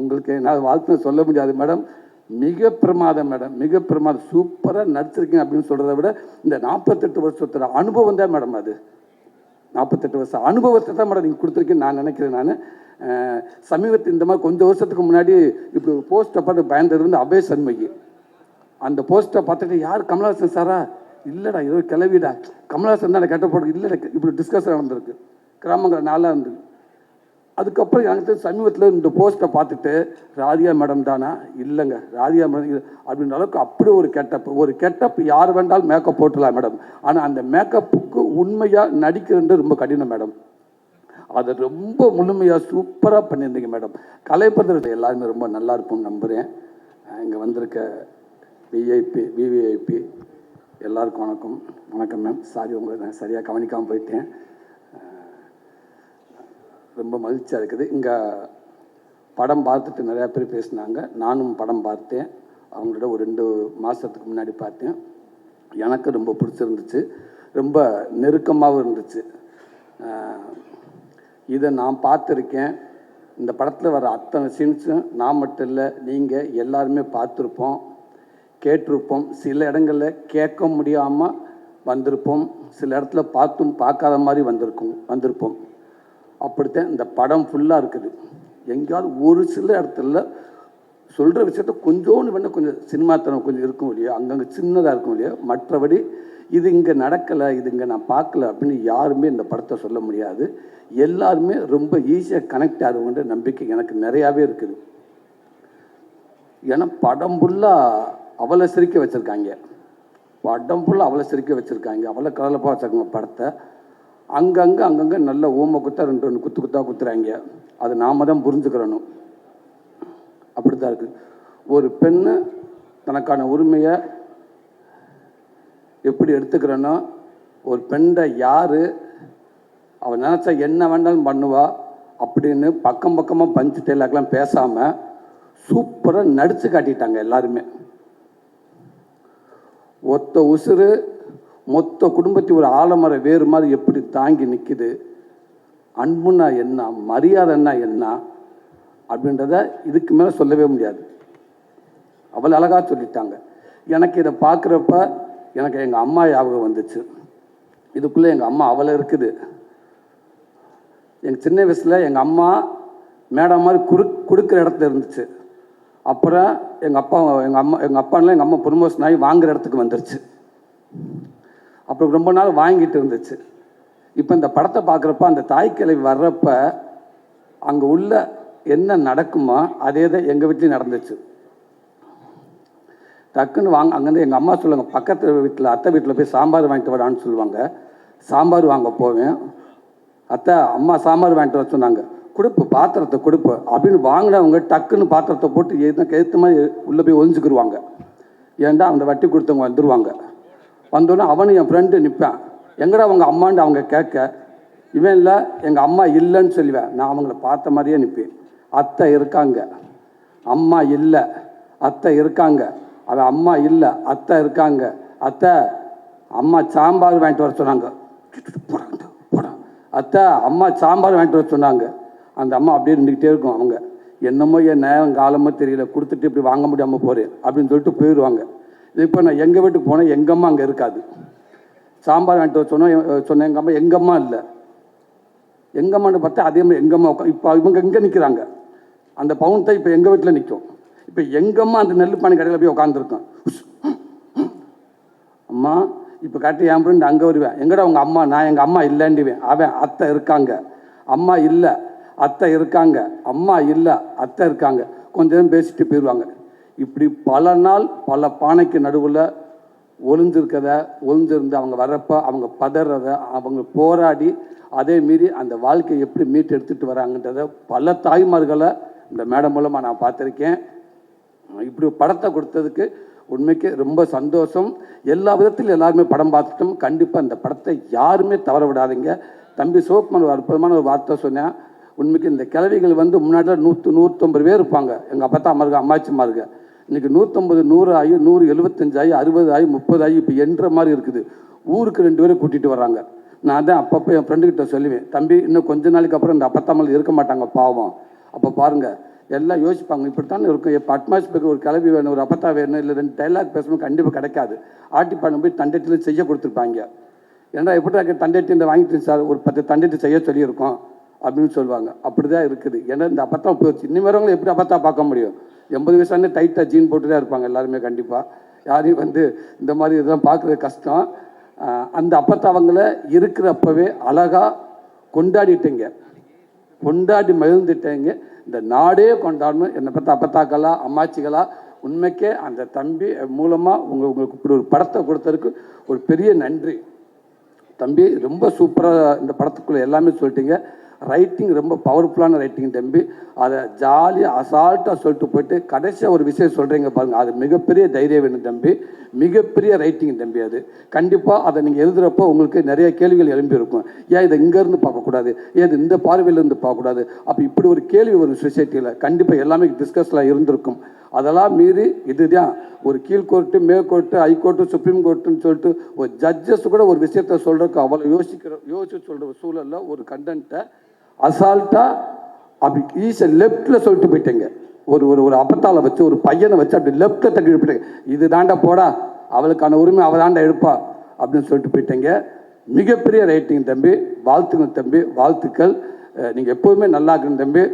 உங்களுக்கு என்னால் வாழ்த்து சொல்ல முடியாது மேடம். மிக பிரமாதம் மேடம், மிக பிரமாதம். சூப்பராக நடிச்சிருக்கீங்க அப்படின்னு சொல்கிறத விட இந்த 48 வருஷத்தோட அனுபவம் தான் மேடம். அது 48 வருஷம் அனுபவத்தை தான் மேடம் நீங்கள் கொடுத்துருக்கீங்கன்னு நான் நினைக்கிறேன். நான் சமீபத்தில் இந்த மாதிரி கொஞ்சம் வருஷத்துக்கு முன்னாடி இப்படி போஸ்ட்டை பார்த்து பயந்தது வந்து அபய சண்முகி. அந்த போஸ்ட்டை பார்த்துட்டு யார் கமலஹாசன் சாரா? இல்லைடா, ஏதோ கிளவிடா, கமலஹாசன் தான் கெட்ட போட்டு இல்லைடா, இப்படி டிஸ்கஷன் நடந்திருக்கு கிராமங்கள் நாளாக இருந்து. அதுக்கப்புறம் எனக்கு சமீபத்தில் இந்த போஸ்ட்டை பார்த்துட்டு ராதிகா மேடம் தானா? இல்லைங்க, ராதிகா மேடம் அப்படின்ற அளவுக்கு அப்படி ஒரு கெட்டப் யார் வேண்டாலும் மேக்கப் போட்டுடலாம் மேடம். ஆனால் அந்த மேக்கப்புக்கு உண்மையாக நடிக்கிறது ரொம்ப கடினம் மேடம். அதை ரொம்ப முழுமையாக சூப்பராக பண்ணியிருந்தீங்க மேடம். கலைப்பதில் எல்லாருமே ரொம்ப நல்லா இருக்கும்னு நம்புகிறேன். இங்கே வந்திருக்க விவிஐபி எல்லாருக்கும் வணக்கம். வணக்கம் மேம். சாரி, உங்களை நான் சரியாக கவனிக்காமல் போயிட்டேன். ரொம்ப மகிழ்ச்சியாக இருக்குது. இங்கே படம் பார்த்துட்டு நிறையா பேர் பேசினாங்க. நானும் படம் பார்த்தேன். அவங்களோட ஒரு 2 மாதத்துக்கு முன்னாடி பார்த்தேன். எனக்கு ரொம்ப பிடிச்சிருந்துச்சு, ரொம்ப நெருக்கமாகவும் இருந்துச்சு. இதை நான் பார்த்துருக்கேன். இந்த படத்தில் வர அத்தனை சீன்ஸும் நான் மட்டும் இல்லை, நீங்கள் எல்லாருமே பார்த்துருப்போம், கேட்டிருப்போம். சில இடங்களில் கேட்க முடியாமல் வந்திருப்போம், சில இடத்துல பார்த்தும் பார்க்காத மாதிரி வந்திருப்போம். அப்படித்தான் இந்த படம் ஃபுல்லாக இருக்குது. எங்கேயாவது ஒரு சில இடத்துல சொல்கிற விஷயத்த கொஞ்சோன்னு வேணால் கொஞ்சம் சினிமாத்தனம் கொஞ்சம் இருக்கும் இல்லையா, அங்கங்கே சின்னதாக இருக்கும் இல்லையா. மற்றபடி இது இங்கே நடக்கலை, இது இங்கே நான் பார்க்கல அப்படின்னு யாருமே இந்த படத்தை சொல்ல முடியாது. எல்லாருமே ரொம்ப ஈஸியாக கனெக்ட் ஆகுங்கிற நம்பிக்கை எனக்கு நிறையாவே இருக்குது. ஏன்னா படம் ஃபுல்லாக அவளை சிரிக்க வச்சுருக்காங்க, அவளை கலலப்பாக வச்சுருக்காங்க படத்தை. அங்கங்கே நல்ல ஊமை குத்தா 2 குத்தா குத்துறாங்க. அது நாம தான் புரிஞ்சுக்கிறணும். அப்படி தான் இருக்குது. ஒரு பெண்ணு தனக்கான உரிமையை எப்படி எடுத்துக்கிறனோ, ஒரு பெண்ணை யார் அவன் நினச்சா என்ன வேண்டாலும் பண்ணுவா அப்படின்னு பக்கமாக பஞ்சு டைலாக்லாம் பேசாமல் சூப்பராக நடித்து காட்டிட்டாங்க எல்லாருமே. ஒத்த உசுறு மொத்த குடும்பத்தை ஒரு ஆலமர வேறு மாதிரி எப்படி தாங்கி நிற்கிது, அன்புன்னா என்ன, மரியாதைன்னா என்ன அப்படின்றத இதுக்கு மேலே சொல்லவே முடியாது. அவ்வளோ அழகாக சொல்லிட்டாங்க. எனக்கு இதை பார்க்குறப்ப எனக்கு எங்கள் அம்மா ஞாபகம் வந்துச்சு. இதுக்குள்ளே எங்கள் அம்மா அவளை இருக்குது. எங்கள் சின்ன வயசில் எங்கள் அம்மா மேடம் மாதிரி கொடுக்குற இடத்துல இருந்துச்சு. அப்புறம் எங்கள் அப்பானால எங்கள் அம்மா ப்ரொமோஷன் ஆகி வாங்குகிற இடத்துக்கு வந்துருச்சு. அப்புறம் ரொம்ப நாள் வாங்கிட்டு இருந்துச்சு. இப்போ இந்த படத்தை பார்க்குறப்ப அந்த தாய்க்கிழவி வர்றப்ப அங்கே உள்ள என்ன நடக்குமோ அதே தான் எங்கள் வீட்லேயும் நடந்துச்சு. டக்குன்னு அங்கேருந்து எங்கள் அம்மா சொல்லுவாங்க, பக்கத்து வீட்டில் அத்தை வீட்டில் போய் சாம்பார் வாங்கிட்டு வரான்னு சொல்லுவாங்க. சாம்பார் வாங்க போவேன். அத்தை அம்மா சாம்பார் வாங்கிட்டு வர சொன்னாங்க, கொடுப்பு பாத்திரத்தை கொடுப்பு அப்படின்னு வாங்கினவங்க டக்குன்னு பாத்திரத்தை போட்டு எதுத்த மாதிரி உள்ளே போய் ஒழிஞ்சுக்கிடுவாங்க. ஏன்டா அந்த வட்டி கொடுத்தவங்க வந்துடுவாங்க. வந்தோடனே அவனு என் ஃப்ரெண்டு நிற்பேன், எங்கடா அவங்க அம்மான்னு அவங்க கேட்க, இவன் இல்லை எங்கள் அம்மா இல்லைன்னு சொல்லுவேன். நான் அவங்கள பார்த்த மாதிரியே நிற்பேன். அத்தை இருக்காங்க, அம்மா இல்லை, அத்தை இருக்காங்க, அவன் அம்மா இல்லை, அத்தை இருக்காங்க, அத்தை அம்மா சாம்பார் வாங்கிட்டு வர சொன்னாங்க, போட அத்தை அம்மா சாம்பார் வாங்கிட்டு வர சொன்னாங்க. அந்த அம்மா அப்படியே நின்றுக்கிட்டே இருக்கும். அவங்க என்னமோ என் நேரம் காலமோ தெரியல, கொடுத்துட்டு இப்படி வாங்க முடியாமல் போகிறேன் அப்படின்னு சொல்லிட்டு போயிடுவாங்க. இப்போ நான் எங்கள் வீட்டுக்கு போனேன், எங்கள் அம்மா அங்கே இருக்காது. சாம்பார் வாங்கிட்டு வர சொன்னேன் எங்கள் அம்மா இல்லை. எங்கள் அம்மான்னு பார்த்தா அதே மாதிரி எங்கள் அம்மா இப்போ இவங்க எங்கே நிற்கிறாங்க, அந்த பவுன் தான் இப்போ எங்கள் வீட்டில் நிற்கும். இப்போ எங்கள் அம்மா அந்த நெல் பானை கடையில் போய் உட்காந்துருக்கோம். அம்மா இப்போ கரெக்டாக என் ஃப்ரெண்டு அங்கே வருவேன், எங்கடா உங்கள் அம்மா, நான் எங்கள் அம்மா இல்லைண்டிவேன். அவன் அத்தை இருக்காங்க, அம்மா இல்லை, அத்தை இருக்காங்க, அம்மா இல்லை, அத்தை இருக்காங்க, கொஞ்ச நேரம் பேசிட்டு போயிடுவாங்க. இப்படி பல நாள் பல பானைக்கு நடுவில் ஒளிஞ்சிருந்து அவங்க வர்றப்போ அவங்க பதறதை, அவங்க போராடி அதே மீறி அந்த வாழ்க்கையை எப்படி மீட்டு எடுத்துகிட்டு வராங்கன்றதை பல தாய்மார்களை இந்த மேடம் மூலமாக நான் பார்த்துருக்கேன். இப்படி படத்தை கொடுத்ததுக்கு உண்மைக்கு ரொம்ப சந்தோஷம். எல்லா விதத்திலும் எல்லாருமே படம் பார்த்துட்டோம். கண்டிப்பாக இந்த படத்தை யாருமே தவற விடாதீங்க. தம்பி சிவகுமார் அற்புதமான ஒரு வார்த்தை சொன்னேன். உண்மைக்கு இந்த கிழவிகள் வந்து முன்னாடி 100-150 பேர் இருப்பாங்க. எங்கள் அப்பா தான் அம்மாருக்கு அம்மாச்சிமாருங்க. இன்றைக்கி 150 100 ஆகி 175 ஆகி 60 ஆகி 30 ஆகி இப்போ என்ற மாதிரி இருக்குது. ஊருக்கு 2 பேரை கூட்டிகிட்டு வர்றாங்க. நான் தான் அப்பப்போ என் ஃப்ரெண்டுக்கிட்ட சொல்லுவேன், தம்பி இன்னும் கொஞ்ச நாளைக்கு அப்புறம் இந்த அப்பத்தாமல் இருக்க மாட்டாங்க பாவம். அப்போ பாருங்கள் எல்லாம் யோசிப்பாங்க, இப்படித்தானே இருக்கும். இப்போ அட்மாஸ்பியருக்கு ஒரு கிளவி வேணும், ஒரு அப்பத்தா வேணும், இல்லை 2 டைலாக் பேசணும், கண்டிப்பாக கிடைக்காது. ஆர்டி பண்ண போய் தண்டட்டில் செய்ய கொடுத்துருப்பாங்க. ஏன்னா எப்படி தண்டட்டி இந்த வாங்கிட்டு சார் ஒரு 10 தண்டட்டி செய்ய சொல்லியிருக்கோம் அப்படின்னு சொல்லுவாங்க. அப்படி தான் இருக்குது. ஏன்னா இந்த அப்பத்தா போயிடுச்சு. இன்னும் எப்படி அப்பத்தா பார்க்க முடியும்? 80 வயசானே டைட்டாக ஜீன் போட்டு தான் இருப்பாங்க எல்லாருமே. கண்டிப்பாக யாரையும் இந்த மாதிரி இதெல்லாம் பார்க்குறது கஷ்டம். அந்த அப்பத்தாவங்களை இருக்கிறப்பவே அழகாக கொண்டாடிட்டேங்க, கொண்டாடி மகிழ்ந்துட்டேங்க. இந்த நாடே கொண்டாடணும். என்னை பற்றி அப்பத்தாக்களா அம்மாச்சிகளா உண்மைக்கே அந்த தம்பி மூலமாக உங்களுக்கு இப்படி ஒரு படத்தை கொடுத்ததுக்கு ஒரு பெரிய நன்றி. தம்பி ரொம்ப சூப்பராக இந்த படத்துக்குள்ளே எல்லாமே சொல்லிட்டீங்க. ரைட்டிங் ரொம்ப பவர்ஃபுல்லான ரைட்டிங் தம்பி. அதை ஜாலியாக அசால்ட்டாக சொல்லிட்டு போயிட்டு கடைசியாக ஒரு விஷயம் சொல்கிறீங்க பாருங்கள், அது மிகப்பெரிய தைரியம் வேணும் தம்பி, மிகப்பெரிய ரைட்டிங் தம்பி. அது கண்டிப்பாக அதை நீங்கள் எழுதுகிறப்போ உங்களுக்கு நிறைய கேள்விகள் எழும்பியிருக்கும். ஏன் இதை இங்கேருந்து பார்க்கக்கூடாது, ஏன் இது இந்த பார்வையிலேருந்து பார்க்கக்கூடாது, அப்போ இப்படி ஒரு கேள்வி ஒரு சொசைட்டியில் கண்டிப்பாக எல்லாமே டிஸ்கஸ்லாம் இருந்திருக்கும். அதெல்லாம் மீறி இதுதான் ஒரு கீழ்கோர்ட்டு, மேற்கோர்ட்டு, ஹைகோர்ட்டு, சுப்ரீம் கோர்ட்டுன்னு சொல்லிட்டு ஒரு ஜட்ஜஸ் கூட ஒரு விஷயத்த சொல்கிறதுக்கு அவ்வளோ யோசிச்சு சொல்கிற சூழலில் ஒரு கண்டென்ட்டை அசால்ட்டாக அப்படி லெஃப்டில் சொல்லிட்டு போயிட்டேங்க. ஒரு ஒரு ஒரு அப்பத்தால வச்சு ஒரு பையனை வச்சு அப்படி லெஃப்டில் தட்டி போயிட்டேங்க. இது தாண்டா போடா, அவளுக்கான உரிமை அவள் தாண்டா எடுப்பா அப்படின்னு சொல்லிட்டு போயிட்டேங்க. மிகப்பெரிய ரைட்டிங் தம்பி, வாழ்த்துங்க தம்பி, வாழ்த்துக்கள். நீங்கள் எப்போவுமே நல்லா இருக்கணும் தம்பி.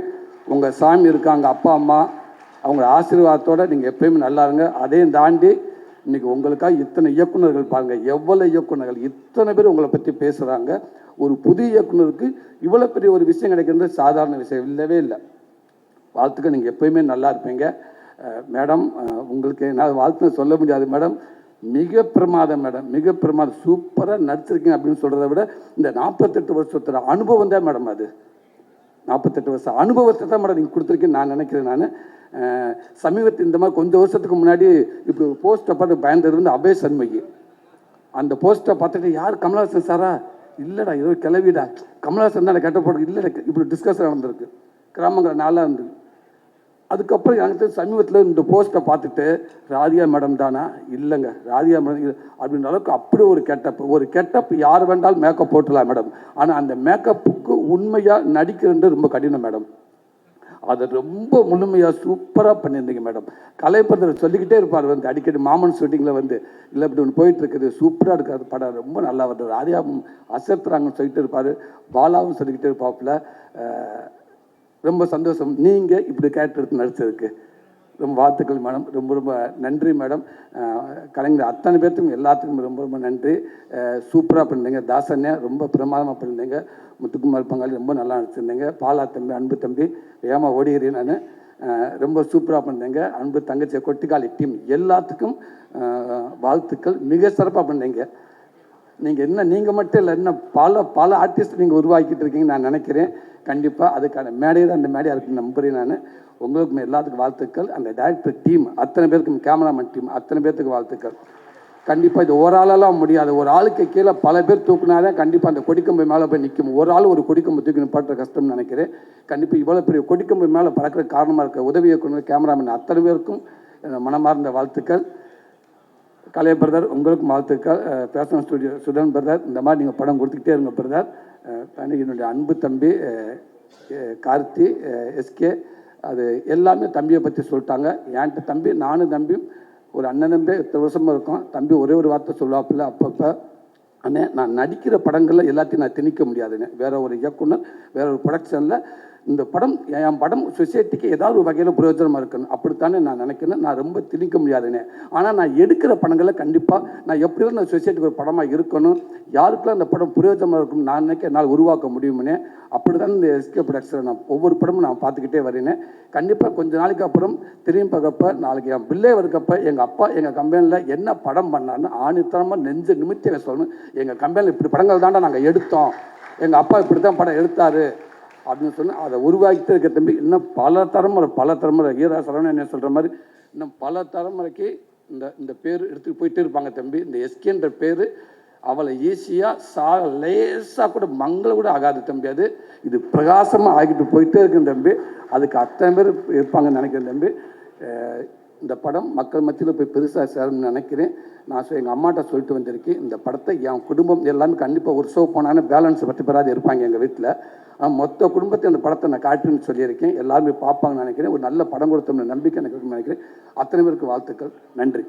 உங்கள் சாமி இருக்காங்க, அப்பா அம்மா அவங்க ஆசீர்வாதத்தோடு நீங்கள் எப்பயுமே நல்லா இருங்க. அதையும் தாண்டி இன்றைக்கி உங்களுக்காக இத்தனை இயக்குநர்கள் பாருங்கள், எவ்வளோ இயக்குநர்கள், இத்தனை பேர் உங்களை பற்றி பேசுகிறாங்க. ஒரு புதிய இயக்குநருக்கு இவ்வளோ பெரிய ஒரு விஷயம் கிடைக்கிறது சாதாரண விஷயம் இல்லவே இல்லை. வாழ்த்துக்கள். நீங்கள் எப்பயுமே நல்லா இருப்பீங்க மேடம். உங்களுக்கு என்னால் வாழ்த்துன்னு சொல்ல முடியாது மேடம். மிக பிரமாதம் மேடம், மிக பிரமாதம். சூப்பராக நடிச்சிருக்கீங்க அப்படின்னு சொல்கிறத விட இந்த 48 வருஷத்தோட அனுபவம் தான் மேடம். அது 48 வருஷம் அனுபவத்தை தான் மேடம் நீங்கள் கொடுத்துருக்கீங்கன்னு நான் நினைக்கிறேன். நான் சமீபத்தில் இந்த மாதிரி கொஞ்சம் வருஷத்துக்கு முன்னாடி இப்படி ஒரு போஸ்ட்டை பார்த்து பயந்துருந்து அபய் சண்முகி. அந்த போஸ்ட்டை பார்த்துட்டு யார் கமலஹாசன் சாரா? இல்லைடா, ஏதோ கிளவிடா, கமலஹாசன் தான் கெட்ட போட்டு இல்லைடா, இப்படி டிஸ்கஷன் நடந்திருக்கு கிராமங்கிற நாளாக இருந்து. அதுக்கப்புறம் எனக்கு சமீபத்தில் இந்த போஸ்ட்டை பார்த்துட்டு ராதிகா மேடம் தானா? இல்லைங்க, ராதிகா மேடம் அப்படின்ற அளவுக்கு அப்படி ஒரு கெட்டப் யார் வேண்டாலும் மேக்கப் போட்டுலாம் மேடம். ஆனால் அந்த மேக்கப்புக்கு உண்மையாக நடிக்கிறது ரொம்ப கடினம் மேடம். அதை ரொம்ப முழுமையாக சூப்பராக பண்ணியிருந்தீங்க மேடம். கலைப்படத்தில் சொல்லிக்கிட்டே இருப்பார் அடிக்கடி மாமன் ஷூட்டிங்கில் இல்லை இப்படி ஒன்று போயிட்டுருக்குது, சூப்பராக இருக்காது படம், ரொம்ப நல்லா வருது, ராதிகாவும் அசத்துறாங்கன்னு சொல்லிட்டு இருப்பார், பாலாவும் சொல்லிக்கிட்டே இருப்பாப்புல. ரொம்ப சந்தோஷம் நீங்கள் இப்படி கேரக்டர் எடுத்து நடிச்சதுக்கு. ரொம்ப வாழ்த்துக்கள் மேடம். ரொம்ப ரொம்ப நன்றி மேடம். கலைஞர் அத்தனை பேர்த்துக்கும் எல்லாத்துக்கும் ரொம்ப ரொம்ப நன்றி. சூப்பராக பண்ணிருந்தீங்க. தாசன்யா ரொம்ப பிரமாதமாக பண்ணியிருந்தீங்க. முத்துக்குமார் பங்காளி ரொம்ப நல்லா நடிச்சிருந்தீங்க. பாலா தம்பி, அன்பு தம்பி, ஏமா ஓடிகிறேன் நான், ரொம்ப சூப்பராக பண்ணிருந்தீங்க. அன்பு தங்கச்சி, கொட்டிக்காலி டீம் எல்லாத்துக்கும் வாழ்த்துக்கள். மிக சிறப்பாக பண்ணீங்க. நீங்கள் மட்டும் இல்லை, இன்னும் பல ஆர்டிஸ்ட் நீங்கள் உருவாக்கிட்டு இருக்கீங்கன்னு நான் நினைக்கிறேன். கண்டிப்பாக அதுக்கான மேடையை தான் அந்த மேடையாக இருக்குன்னு நம்புகிறேன் நான். உங்களுக்கும் எல்லாத்துக்கும் வாழ்த்துக்கள். அந்த டைரக்டர் டீம் அத்தனை பேருக்கும், கேமராமேன் டீம் அத்தனை பேர்த்துக்கு வாழ்த்துக்கள். கண்டிப்பாக இது ஒரு ஆளாலாம் முடியாது. ஒரு ஆளுக்கு கீழே பல பேர் தூக்குனாதான் கண்டிப்பாக அந்த கொடிக்கம்பு மேலே போய் நிற்கும். ஒரு ஆள் ஒரு கொடிக்கம்பு தூக்கி நிப்பாட்டுற கஷ்டம்னு நினைக்கிறேன். கண்டிப்பாக இவ்வளோ பெரிய கொடிக்கம்பு மேலே பறக்கிற காரணமாக இருக்க உதவி இயக்குனர், கேமராமேன் அத்தனை பேருக்கும் மனமார்ந்த வாழ்த்துக்கள். கலை பிரதர் உங்களுக்கும் வாழ்த்துக்கள். பேஷன் ஸ்டுடியோ சுதன் பிரதர், இந்த மாதிரி நீங்கள் படம் கொடுத்துக்கிட்டே இருங்க பிரதர். என்னுடைய அன்பு தம்பி கார்த்தி, எஸ்கே, அது எல்லாமே தம்பியை பற்றி சொல்லிட்டாங்க. என்கிட்ட தம்பி, நானும் தம்பியும் ஒரு அண்ணன் தம்பி இத்தனை வருஷமாக இருக்கும். தம்பி ஒரே ஒரு வார்த்தை சொல்லுவாப்பில்ல அப்பப்போ, அண்ணே நான் நடிக்கிற படங்களில் எல்லாத்தையும் நான் திணிக்க முடியாதுண்ணே. வேற ஒரு இயக்குனர், வேற ஒரு ப்ரொடக்ஷனில் இந்த படம் என் படம் சொசைட்டிக்கு ஏதாவது ஒரு வகையில் பிரயோஜனமாக இருக்கணும், அப்படித்தானே நான் நினைக்கிறேன். நான் ரொம்ப திணிக்க முடியாதுண்ணே. ஆனால் நான் எடுக்கிற படங்களில் கண்டிப்பாக நான் எப்படியும் நான் சொசைட்டிக்கு ஒரு படமாக இருக்கணும், யாருக்கெல்லாம் அந்த படம் பிரயோஜனமாக இருக்கணும் நான் நினைக்க என்னால் உருவாக்க முடியுமுன்னே. அப்படி தான் இந்த எஸ்கே ப்ரொடக்ஷனை நான் ஒவ்வொரு படமும் நான் பார்த்துக்கிட்டே வரேனே. கண்டிப்பாக கொஞ்ச நாளைக்கு அப்புறம் திரும்பி பார்க்கப்ப, நாளைக்கு என் பிள்ளை இருக்கப்ப எங்கள் அப்பா எங்கள் கம்பெனியில் என்ன படம் பண்ணான்னு ஆணித்தனமாக நெஞ்சு நிமித்தி சொல்லணும். எங்கள் கம்பெனியில் இப்படி படங்கள் தாண்டா நாங்கள் எடுத்தோம், எங்கள் அப்பா இப்படி தான் படம் எடுத்தார் அப்படின்னு சொன்னால் அதை உருவாக்கிட்டு இருக்க தம்பி. இன்னும் பல தலைமுறை ஈரா சரவணன் என்ன சொல்கிற மாதிரி இன்னும் பல தலைமுறைக்கு இந்த பேர் எடுத்துகிட்டு போயிட்டே இருப்பாங்க தம்பி. இந்த எஸ்கேன்ற பேர் அவளை ஈஸியாக லேசாக கூட மங்கள கூட ஆகாது தம்பி. அது இது பிரகாசமாக ஆகிட்டு போயிட்டே இருக்குன்னு தம்பி. அதுக்கு அத்தனை பேர் இருப்பாங்கன்னு நினைக்கிறேன் தம்பி. இந்த படம் மக்கள் மத்தியில் போய் பெருசாக சேரும்னு நினைக்கிறேன். நான் எங்கள் அம்மாட்ட சொல்லிட்டு வந்திருக்கேன், இந்த படத்தை என் குடும்பம் எல்லாமே கண்டிப்பாக ஒரு ஷோ போனாலும் பேலன்ஸ் 10 பேராது இருப்பாங்க எங்கள் வீட்டில். மொத்த குடும்பத்தை அந்த படத்தை நான் காட்டுன்னு சொல்லியிருக்கேன். எல்லாருமே பார்ப்பாங்கன்னு நினைக்கிறேன். ஒரு நல்ல படம் கொடுத்தோம்னு நம்பிக்கை எனக்கு நினைக்கிறேன். அத்தனை பேருக்கு வாழ்த்துக்கள். நன்றி.